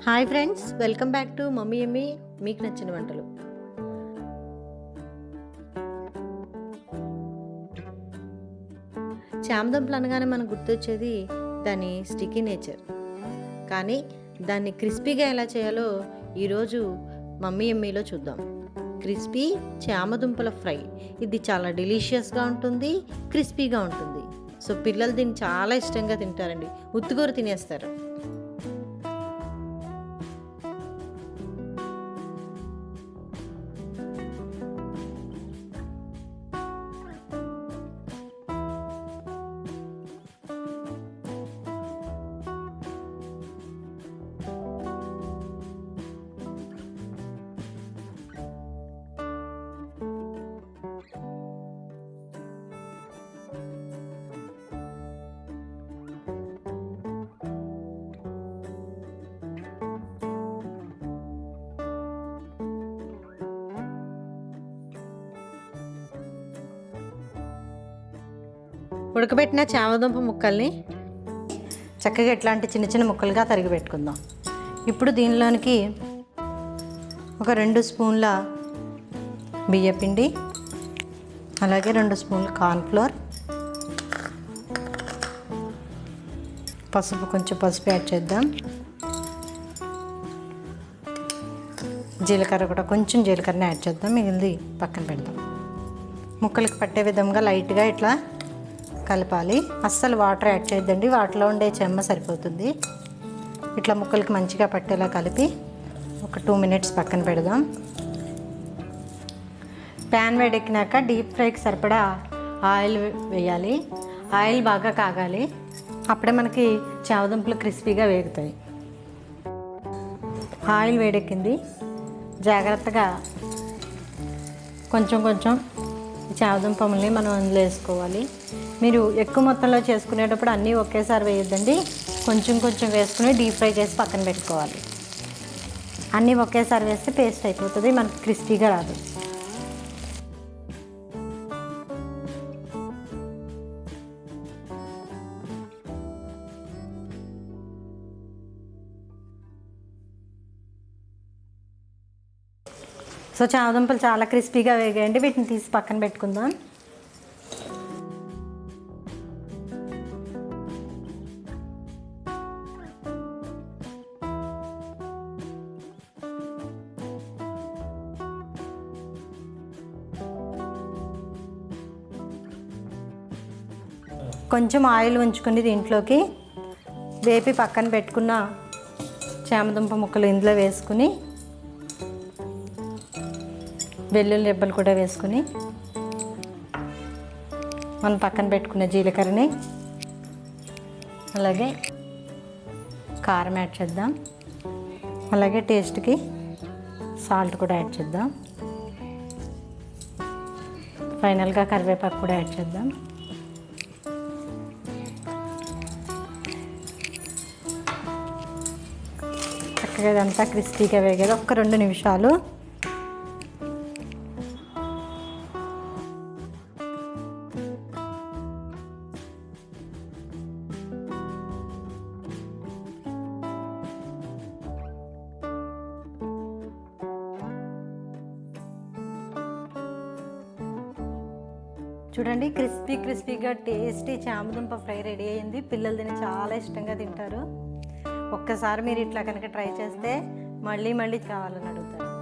Hi friends, welcome back to Mummy Emmy మీకు నచ్చిన వంటలు. చామదుంపలు అనగానే మనకు గుర్తొచ్చేది దాని స్టిక్కీ నేచర్. కానీ దాన్ని క్రిస్పీగా ఎలా చేయాలో ఈరోజు మమ్మీ ఎమ్మిలో చూద్దాం. క్రిస్పీ చామదుంపల ఫ్రై. ఇది చాలా డెలీషియస్గా ఉంటుంది, క్రిస్పీగా ఉంటుంది. సో పిల్లలు దీన్ని చాలా ఇష్టంగా తింటారండి, ఉత్తుగూర తినేస్తారు. ఉడకబెట్టిన చామదుంప ముక్కల్ని చక్కగా ఇట్లాంటి చిన్న చిన్న ముక్కలుగా తరిగి పెట్టుకుందాం. ఇప్పుడు దీనిలోనికి ఒక 2 స్పూన్ల బియ్యపిండి, అలాగే 2 స్పూన్ల కార్న్ఫ్లోర్, కొంచెం పసుపు యాడ్ చేద్దాం. జీలకర్ర కూడా కొంచెం జీలకర్రని యాడ్ చేద్దాం. మిగిలింది పక్కన పెడదాం. ముక్కలకి పట్టే విధంగా లైట్గా ఇట్లా కలపాలి. అస్సలు వాటర్ యాడ్ చేయొద్దండి, వాటిలో ఉండే చెమ్మ సరిపోతుంది. ఇట్లా ముక్కలకి మంచిగా పట్టేలా కలిపి ఒక 2 మినిట్స్ పక్కన పెడదాం. ప్యాన్ వేడెక్కినాక డీప్ ఫ్రైకి సరిపడా ఆయిల్ వేయాలి. ఆయిల్ బాగా కాగాలి, అప్పుడే మనకి చామదుంపలు క్రిస్పీగా వేగుతాయి. ఆయిల్ వేడెక్కింది. జాగ్రత్తగా కొంచెం కొంచెం చామదుంపల్ని మనం అందులో వేసుకోవాలి. మీరు ఎక్కువ మొత్తంలో చేసుకునేటప్పుడు అన్నీ ఒకేసారి వేయొద్దండి, కొంచెం కొంచెం వేసుకుని డీప్ ఫ్రై చేసి పక్కన పెట్టుకోవాలి. అన్నీ ఒకేసారి వేస్తే పేస్ట్ అయిపోతుంది, మనకి క్రిస్పీగా రాదు. సో చామదుంపలు చాలా క్రిస్పీగా వేగాయండి, వీటిని తీసి పక్కన పెట్టుకుందాం. కొంచెం ఆయిల్ ఉంచుకుని దీంట్లోకి వేపి పక్కన పెట్టుకున్న చామదుంప ముక్కలు ఇందులో వేసుకుని, వెల్లుల్లి రెబ్బలు కూడా వేసుకుని, మనం పక్కన పెట్టుకున్న జీలకర్రని, అలాగే కారం యాడ్ చేద్దాం. అలాగే టేస్ట్కి సాల్ట్ కూడా యాడ్ చేద్దాం. ఫైనల్గా కరివేపాకు కూడా యాడ్ చేద్దాం. చక్కగా ఇదంతా క్రిస్పీగా వేగేది ఒక 2 నిమిషాలు. చూడండి, క్రిస్పీగా టేస్టీ చామదుంప ఫ్రై రెడీ అయింది. పిల్లలు దీన్ని చాలా ఇష్టంగా తింటారు. ఒక్కసారి మీరు ఇట్లా కనుక ట్రై చేస్తే మళ్ళీ కావాలని అడుగుతారు.